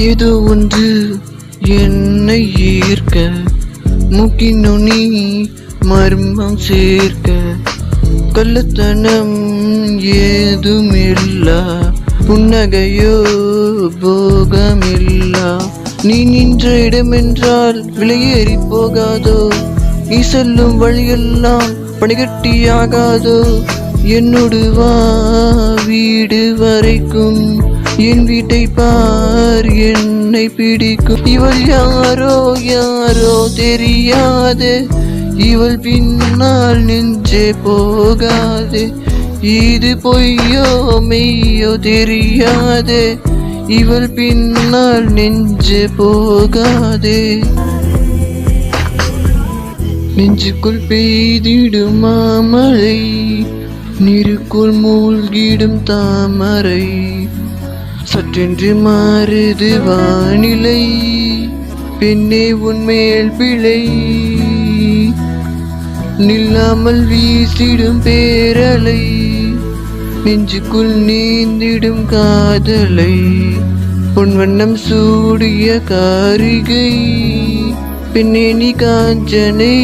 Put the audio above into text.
ஏதோ ஒன்று என்னை ஈர்க்க, மூக்கின் நுனி மர்மம் சேர்க்க, கள்ளத்தனம் ஏதுமில்லா, புன்னகையோ போகமில்லா. நீ நின்ற இடமென்றால் விலையேறி போகாதோ, நீ செல்லும் வழியெல்லாம் பனிகட்டியாகாதோ. என்னோடு வா வீடு வரைக்கும், என் வீட்டை பார் என்னை பிடிக்கும். இவள் யாரோ யாரோ தெரியாது, இவள் பின்னால் நெஞ்சே போகாது. இது பொய்யோ மெய்யோ தெரியாது, இவள் பின்னால் நெஞ்சே போகாதே. நெஞ்சுக்குள் பெய்திடும் மாமழை, நீருக்குள் மூழ்கிடும் தாமரை, சற்றென்று மாறுது வானிலை, பெண்ணே உன்மேல் பிழை. நில்லாமல் வீசிடும் பேரலை, நெஞ்சுக்குள் நீந்திடும் காதலை, பொன்வண்ணம் சூடிய காரிகை, பெண்ணே நீ காஞ்சனை.